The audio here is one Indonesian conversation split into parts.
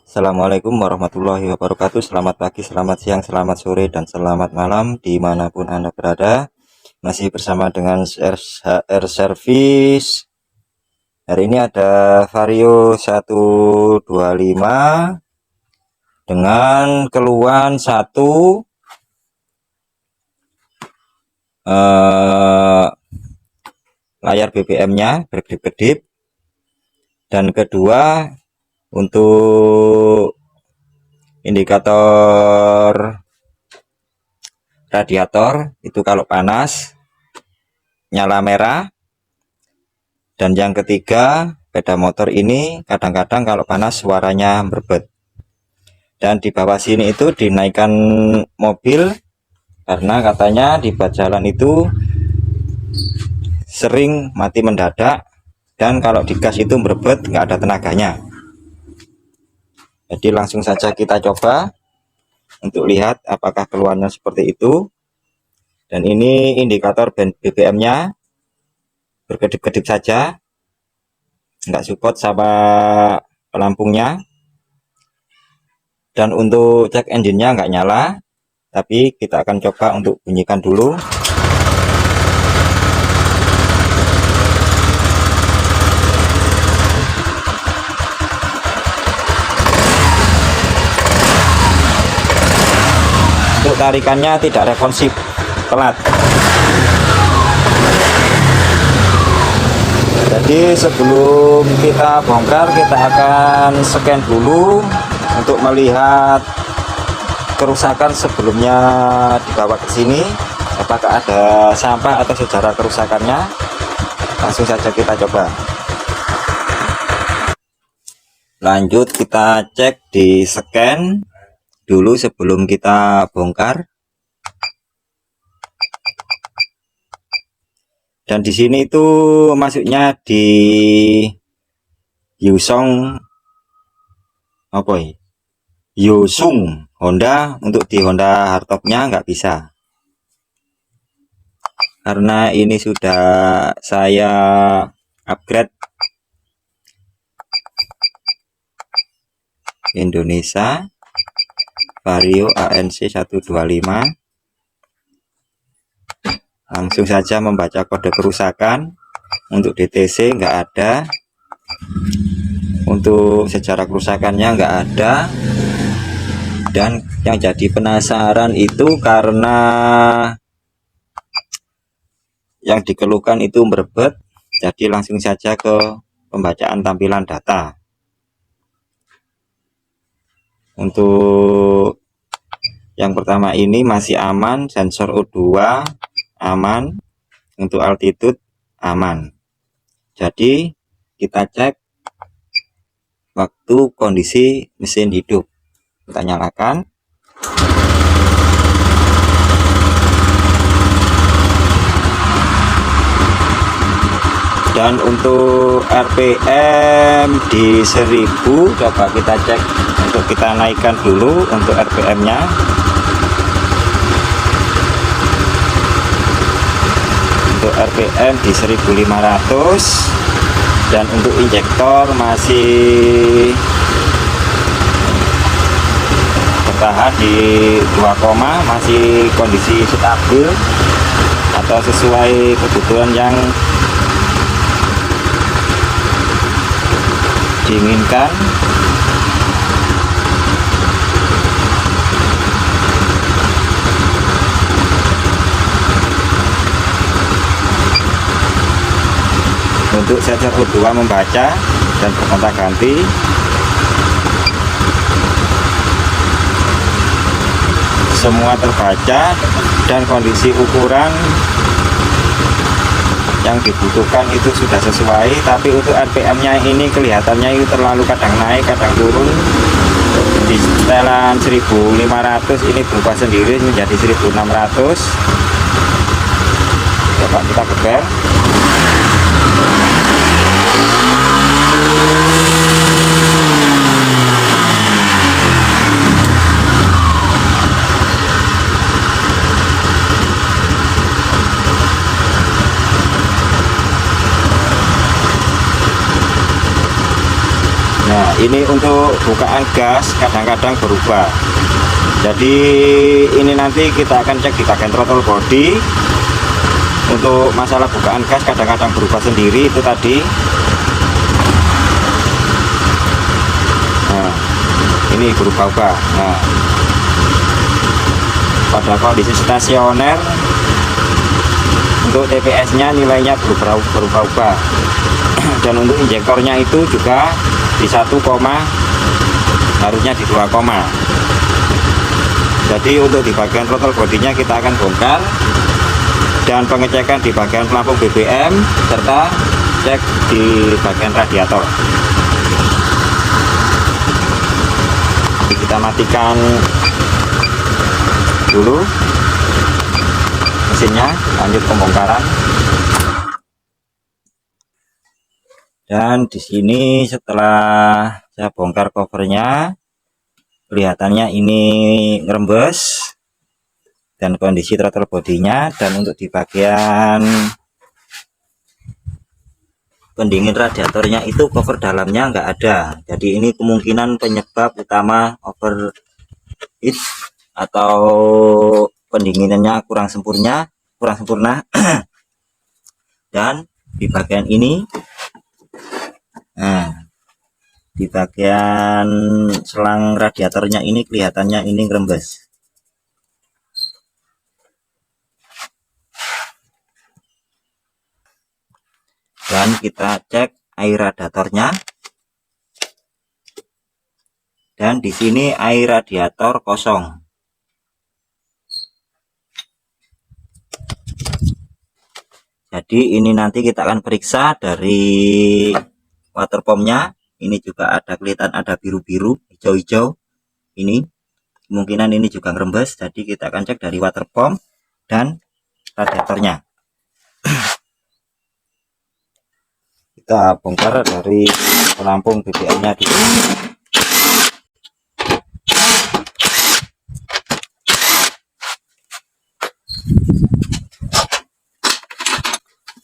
Assalamualaikum warahmatullahi wabarakatuh. Selamat pagi, selamat siang, selamat sore, dan selamat malam dimanapun Anda berada. Masih bersama dengan HR Service. Hari ini ada Vario 125 dengan keluhan satu layar BBM-nya berkedip-kedip, dan kedua untuk indikator radiator itu kalau panas nyala merah, dan yang ketiga sepeda motor ini kadang-kadang kalau panas suaranya berbet. Dan di bawah sini itu dinaikkan mobil karena katanya di bawah jalan itu sering mati mendadak, dan kalau digas itu berbet nggak ada tenaganya. Jadi langsung saja kita coba untuk lihat apakah keluarnya seperti itu. Dan ini indikator BBM-nya berkedip-kedip saja, nggak support sama pelampungnya. Dan untuk cek engine-nya nggak nyala, tapi kita akan coba untuk bunyikan dulu. Untuk tarikannya tidak responsif, telat. Jadi sebelum kita bongkar, kita akan scan dulu untuk melihat kerusakan sebelumnya dibawa ke sini, apakah ada sampah atau sejarah kerusakannya. Langsung saja kita coba. Lanjut kita cek di scan dulu sebelum kita bongkar. Dan di sini itu masuknya di Yusung Honda. Untuk di Honda hardtopnya nggak bisa, karena ini sudah saya upgrade Indonesia Vario ANC 125. Langsung saja membaca kode kerusakan. Untuk DTC nggak ada, untuk sejarah kerusakannya nggak ada. Dan yang jadi penasaran itu karena yang dikeluhkan itu berbet, jadi langsung saja ke pembacaan tampilan data. Untuk yang pertama ini masih aman, sensor O2 aman, untuk altitude aman. Jadi kita cek waktu kondisi mesin hidup. Kita nyalakan. Dan untuk RPM di 1000, coba kita cek. Untuk kita naikkan dulu untuk RPM-nya. Untuk RPM di 1500, dan untuk injektor masih bertahan di 2, masih kondisi stabil atau sesuai kebutuhan yang diinginkan. Untuk sensor O2 membaca dan bergonta-ganti. Semua terbaca dan kondisi ukuran yang dibutuhkan itu sudah sesuai. Tapi untuk RPM-nya ini kelihatannya itu terlalu kadang naik, kadang turun. Di setelan 1500 ini berubah sendiri menjadi 1600. Coba kita geber. Nah, ini untuk bukaan gas kadang-kadang berubah. Jadi ini nanti kita akan cek di bagian throttle body. Untuk masalah bukaan gas kadang-kadang berubah sendiri itu tadi. Nah, ini berubah-ubah. Nah, pada kondisi stasioner untuk TPS-nya nilainya berubah-ubah. Dan untuk injektornya itu juga di 1, harusnya di 2, jadi untuk di bagian throttle bodinya kita akan bongkar dan pengecekan di bagian pelampung BBM serta cek di bagian radiator. Jadi kita matikan dulu mesinnya, lanjut pembongkaran. Dan di sini setelah saya bongkar covernya, kelihatannya ini ngerembes dan kondisi throttle bodinya. Dan untuk di bagian pendingin radiatornya itu cover dalamnya nggak ada. Jadi ini kemungkinan penyebab utama overheat atau pendinginannya kurang sempurna. Dan di bagian ini, nah, di bagian selang radiatornya ini kelihatannya ini ngerembes. Dan kita cek air radiatornya. Dan di sini air radiator kosong. Jadi ini nanti kita akan periksa dari water pumpnya. Ini juga ada kelihatan ada biru-biru, hijau-hijau. Ini kemungkinan ini juga ngerembes. Jadi kita akan cek dari water pump dan radiatornya. Kita bongkar dari pelampung BBM-nya dulu.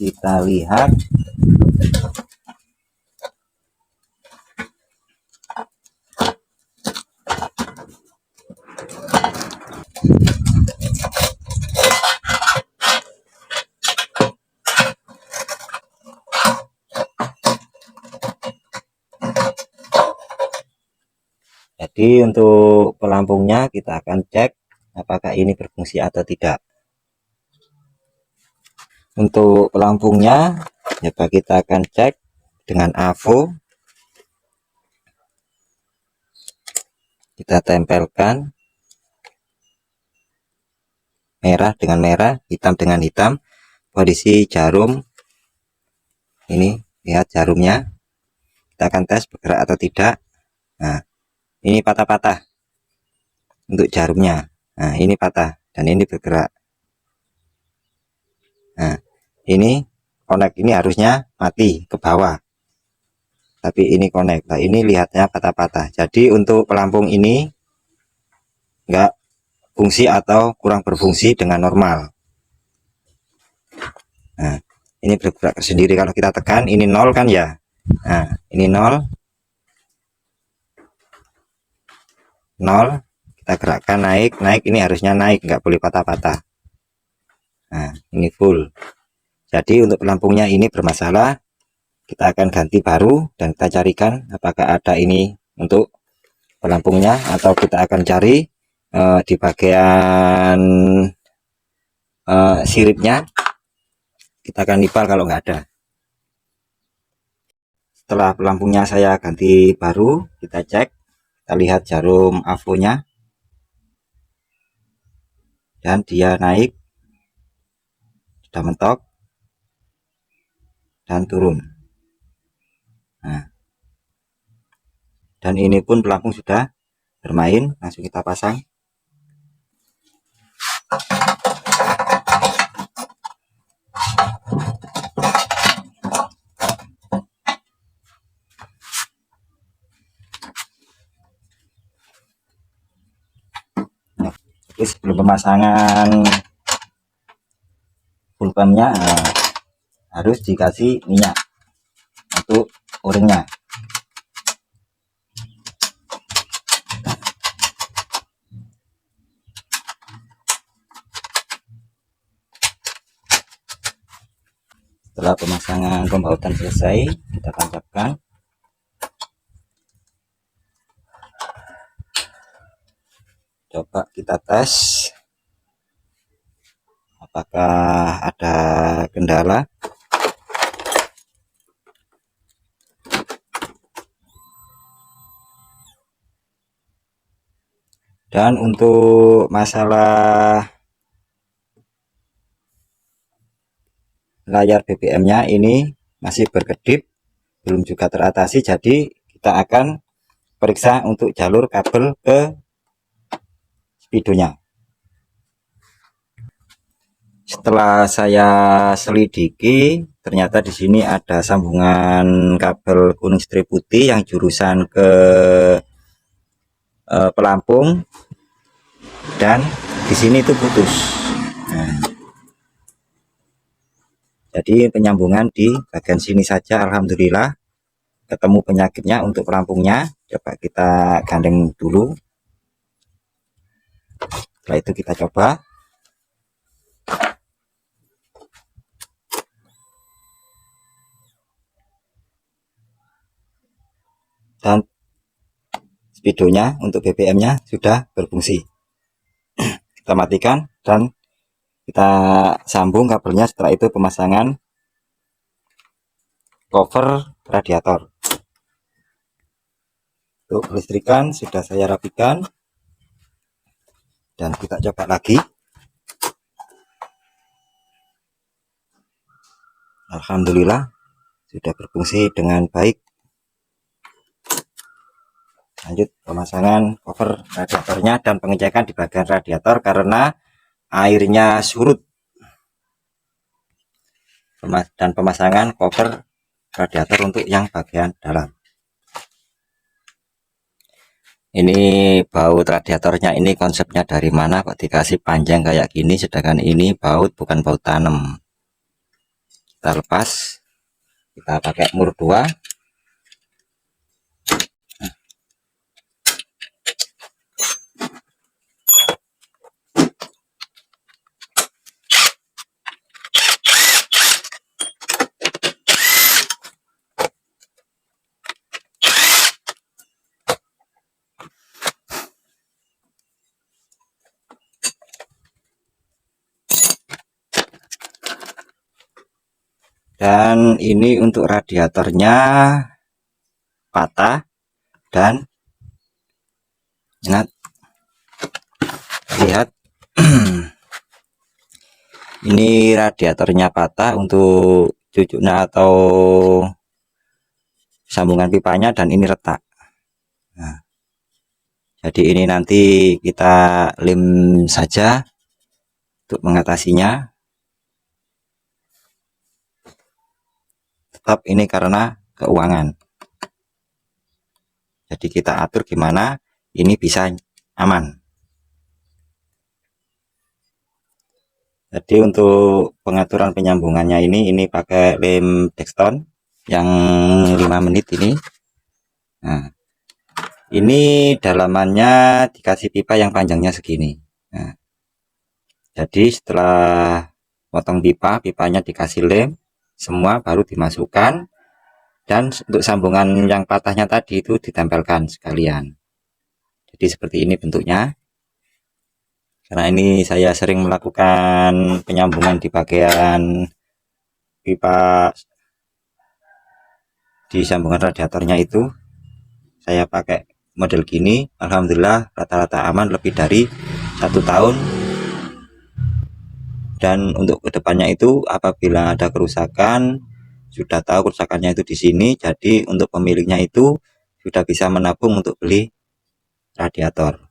Kita lihat jadi untuk pelampungnya kita akan cek apakah ini berfungsi atau tidak. Untuk pelampungnya coba kita akan cek dengan AVO. Kita tempelkan merah dengan merah, hitam dengan hitam. Kondisi jarum ini, lihat jarumnya. Kita akan tes bergerak atau tidak. Nah, ini patah-patah untuk jarumnya. Nah, ini patah dan ini bergerak. Nah, ini connect, ini harusnya mati ke bawah, tapi ini connect. Nah, ini lihatnya patah-patah. Jadi untuk pelampung ini enggak fungsi atau kurang berfungsi dengan normal. Nah, ini bergerak sendiri. Kalau kita tekan ini 0 kan ya. Nah, ini 0, kita gerakkan naik, ini harusnya naik, nggak boleh patah-patah. Nah, ini full. Jadi untuk pelampungnya ini bermasalah. Kita akan ganti baru dan kita carikan apakah ada ini untuk pelampungnya, atau kita akan cari di bagian siripnya. Kita akan nipal kalau nggak ada. Setelah pelampungnya saya ganti baru, kita cek, kita lihat jarum AVO-nya, dan dia naik, sudah mentok dan turun. Nah, dan ini pun pelampung sudah bermain. Langsung kita pasang. Jadi sebelum pemasangan full pumpnya harus dikasih minyak untuk o-ringnya. Setelah pemasangan pembautan selesai, kita tancapkan. Coba kita tes apakah ada kendala. Dan untuk masalah layar BBM-nya ini masih berkedip, belum juga teratasi, jadi kita akan periksa untuk jalur kabel ke speedonya. Setelah saya selidiki, ternyata di sini ada sambungan kabel kuning strip putih yang jurusan ke pelampung, dan di sini itu putus. Nah, jadi penyambungan di bagian sini saja, alhamdulillah ketemu penyakitnya. Untuk pelampungnya coba kita gandeng dulu, setelah itu kita coba. Dan speedonya untuk BBM-nya sudah berfungsi. Kita matikan dan kita sambung kabelnya. Setelah itu pemasangan cover radiator. Untuk kelistrikan sudah saya rapikan, dan kita coba lagi. Alhamdulillah sudah berfungsi dengan baik. Lanjut pemasangan cover radiatornya dan pengecekan di bagian radiator karena airnya surut, dan pemasangan cover radiator untuk yang bagian dalam. Ini baut radiatornya ini konsepnya dari mana kok dikasih panjang kayak gini, sedangkan ini baut bukan baut tanam. Kita lepas, kita pakai mur 2. Dan ini untuk radiatornya patah, dan lihat ini radiatornya patah untuk cucuknya atau sambungan pipanya, dan ini retak. Nah, jadi ini nanti kita lem saja untuk mengatasinya. Tetap ini karena keuangan, jadi kita atur gimana ini bisa aman. Jadi untuk pengaturan penyambungannya ini pakai lem Dexton yang 5 menit ini. Nah, ini dalamannya dikasih pipa yang panjangnya segini. Nah, jadi setelah potong pipanya dikasih lem semua, baru dimasukkan, dan untuk sambungan yang patahnya tadi itu ditempelkan sekalian. Jadi seperti ini bentuknya. Karena ini saya sering melakukan penyambungan di bagian pipa di sambungan radiatornya itu, saya pakai model gini. Alhamdulillah rata-rata aman lebih dari 1 tahun. Dan untuk kedepannya itu apabila ada kerusakan, sudah tahu kerusakannya itu di sini, jadi untuk pemiliknya itu sudah bisa menabung untuk beli radiator.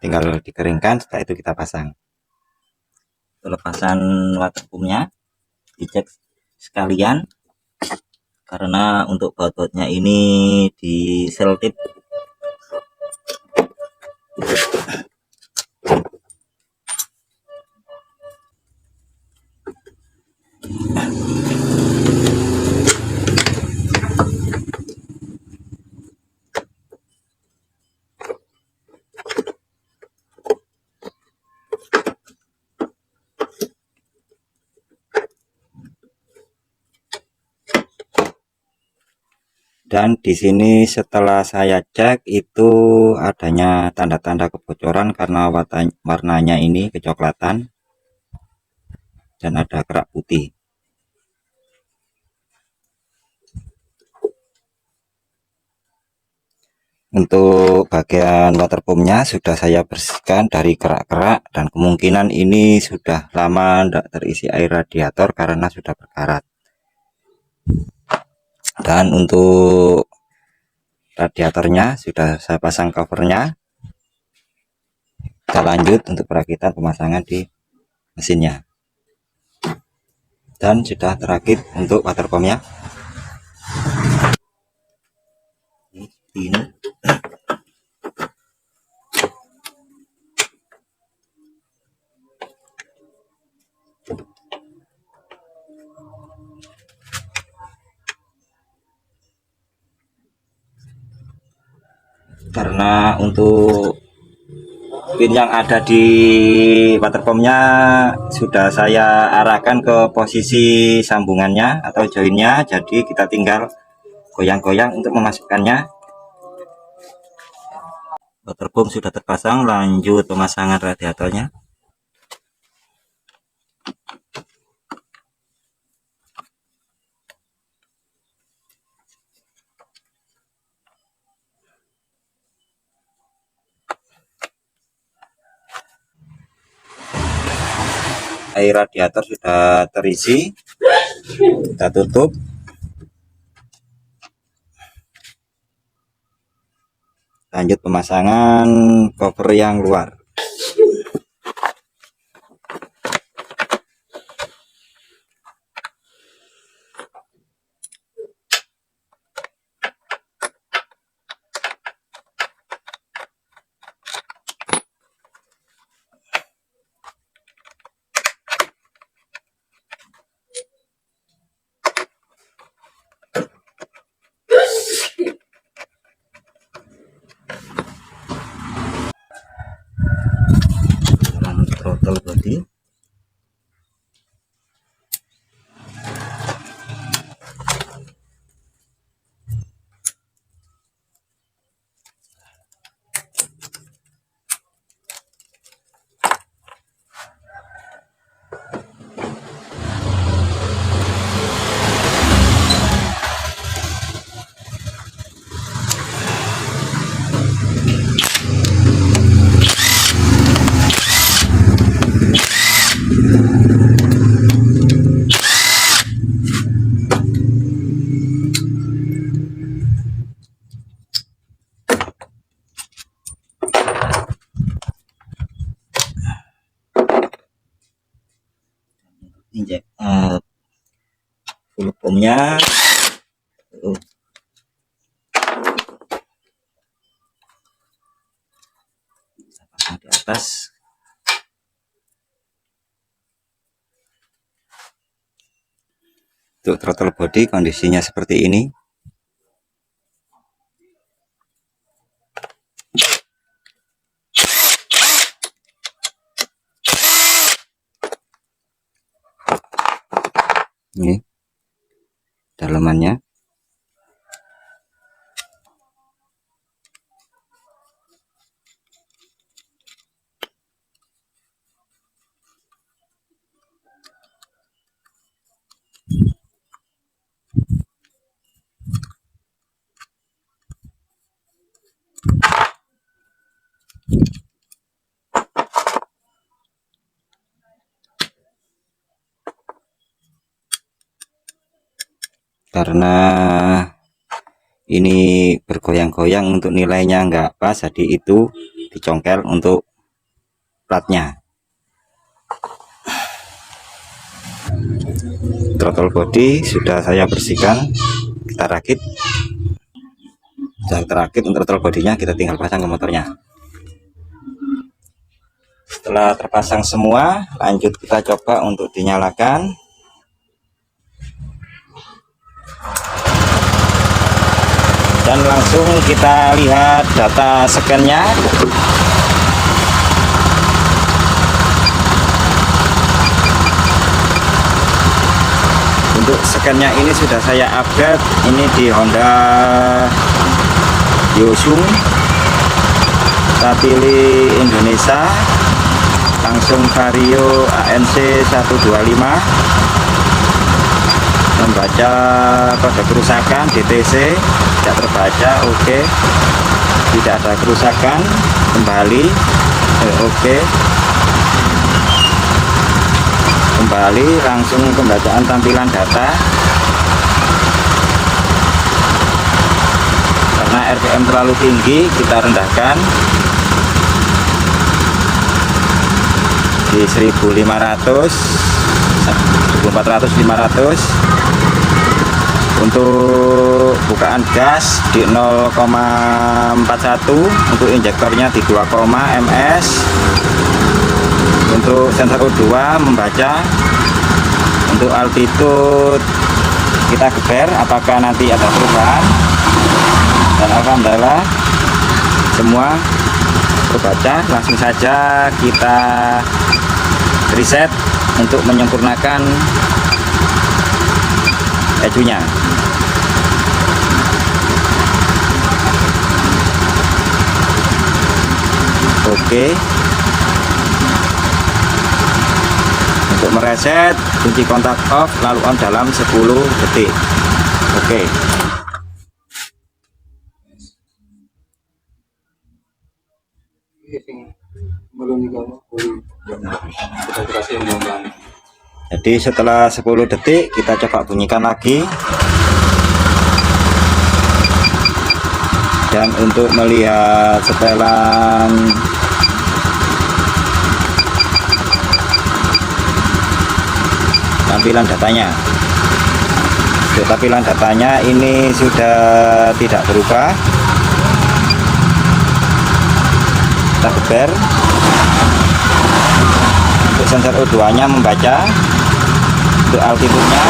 Tinggal dikeringkan, setelah itu kita pasang. Pelepasan waterpumpnya dicek sekalian, karena untuk baut-bautnya ini di selotip. Dan di sini setelah saya cek itu adanya tanda-tanda kebocoran karena warnanya ini kecoklatan dan ada kerak putih. Untuk bagian water pumpnya sudah saya bersihkan dari kerak-kerak dan kemungkinan ini sudah lama tidak terisi air radiator karena sudah berkarat. Dan untuk radiatornya sudah saya pasang covernya. Kita lanjut untuk perakitan pemasangan di mesinnya. Dan sudah terakit untuk water pumpnya. Ini karena untuk pin yang ada di water pumpnya sudah saya arahkan ke posisi sambungannya atau joinnya, jadi kita tinggal goyang-goyang untuk memasukkannya. Water pump sudah terpasang, lanjut pemasangan radiatornya. Air radiator sudah terisi, kita tutup. Lanjut pemasangan cover yang luar. Throttle body, injek full pumpnya. Pasang di atas. Untuk throttle body kondisinya seperti ini. Ini dalamannya. Karena ini bergoyang-goyang untuk nilainya enggak pas, jadi itu dicongkel untuk platnya. Throttle body sudah saya bersihkan, kita rakit. Sudah terakit untuk throttle bodinya, kita tinggal pasang ke motornya. Setelah terpasang semua, lanjut kita coba untuk dinyalakan. Dan langsung kita lihat data scan-nya. Untuk scan-nya ini sudah saya update, ini di Honda Yosung. Kita pilih Indonesia, langsung Vario ANC 125, membaca kode kerusakan DTC, tidak terbaca, oke. Tidak ada kerusakan, kembali, oke. Kembali, langsung pembacaan tampilan data. Karena RPM terlalu tinggi, kita rendahkan di 1500, 1400, 500. Untuk bukaan gas di 0,41, untuk injektornya di 2, ms. Untuk sensor O2 membaca. Untuk altitude kita geber apakah nanti ada perubahan, dan alhamdulillah semua terbaca. Langsung saja kita reset untuk menyempurnakan ecunya. Oke. Untuk mereset, kunci kontak off lalu on dalam 10 detik. Oke. Jadi setelah 10 detik kita coba bunyikan lagi. Dan untuk melihat setelan tampilan datanya, untuk tampilan datanya ini sudah tidak berubah. Kita geber. Untuk sensor O2 nya membaca. Untuk altitude nya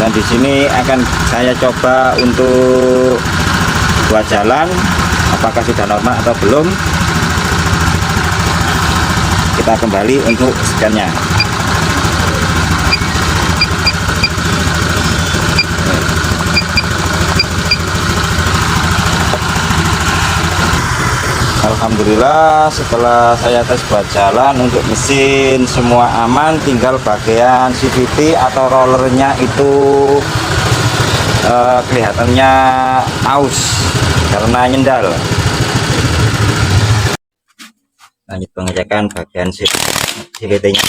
dan di sini akan saya coba untuk buat jalan apakah sudah normal atau belum. Kita kembali untuk scan-nya. Alhamdulillah setelah saya tes buat jalan untuk mesin semua aman, tinggal bagian CVT atau rollernya itu kelihatannya aus karena nyendal. Lanjut pengecekan bagian CVT nya.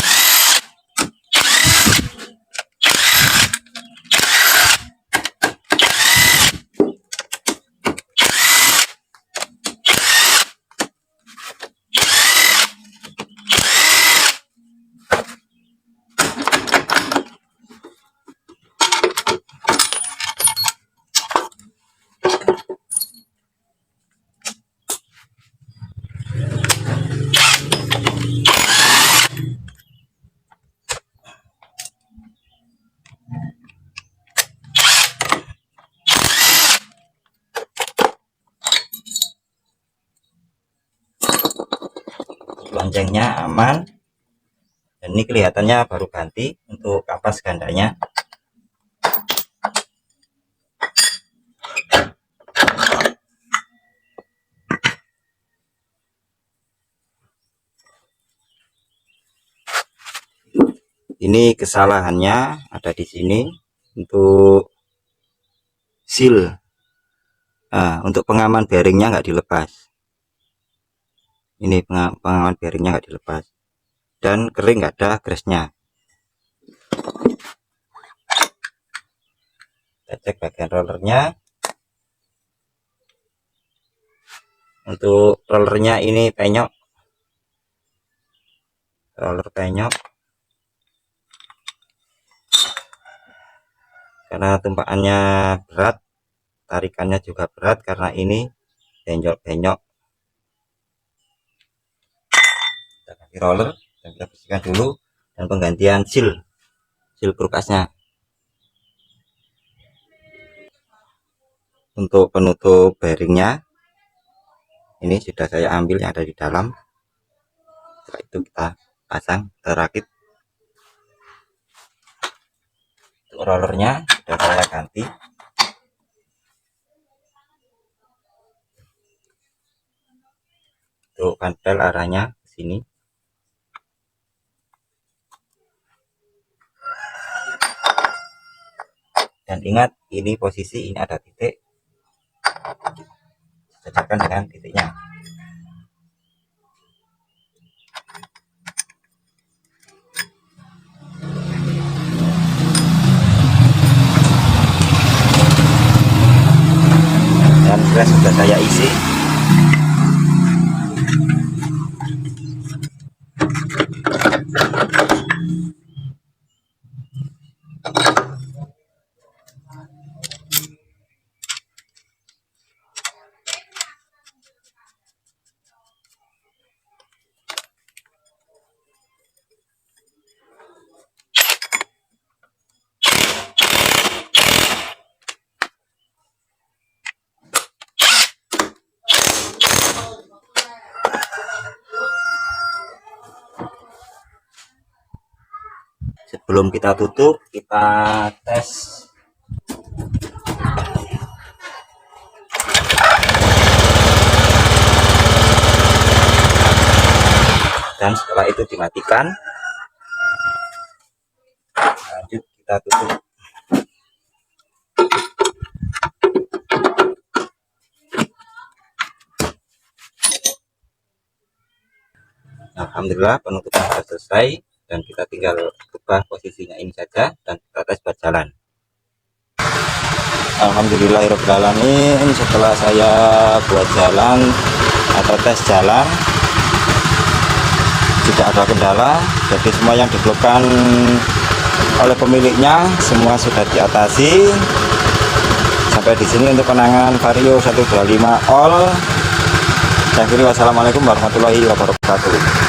Loncengnya aman, dan ini kelihatannya baru ganti untuk kapas gandanya. Ini kesalahannya ada di sini untuk seal. Nah, untuk pengaman bearingnya nggak dilepas. Ini pengaman bearingnya nggak dilepas dan kering, nggak ada grease-nya. Kita cek bagian rollernya. Untuk rollernya ini penyok, roller penyok karena tumpahannya berat, tarikannya juga berat karena ini benjol-benyok. Kita ganti roller dan kita bersihkan dulu, dan penggantian seal berkasnya. Untuk penutup bearingnya ini sudah saya ambil yang ada di dalam. Setelah itu kita pasang, terakit. Untuk rollernya sudah saya ganti. Untuk kantel arahnya ke sini. Dan ingat, ini posisi ini ada titik, sesuaikan dengan titiknya. Dan flash sudah saya isi. Sebelum kita tutup, kita tes. Dan setelah itu dimatikan. Lanjut kita tutup. Alhamdulillah penutupan sudah selesai, dan kita tinggal ubah posisinya ini saja dan kita tes berjalan. Alhamdulillahirobbilalamin, setelah saya buat jalan atau tes jalan tidak ada kendala, jadi semua yang dikeluhkan oleh pemiliknya semua sudah diatasi. Sampai di sini untuk kenangan Vario 125 all. Wassalamualaikum warahmatullahi wabarakatuh.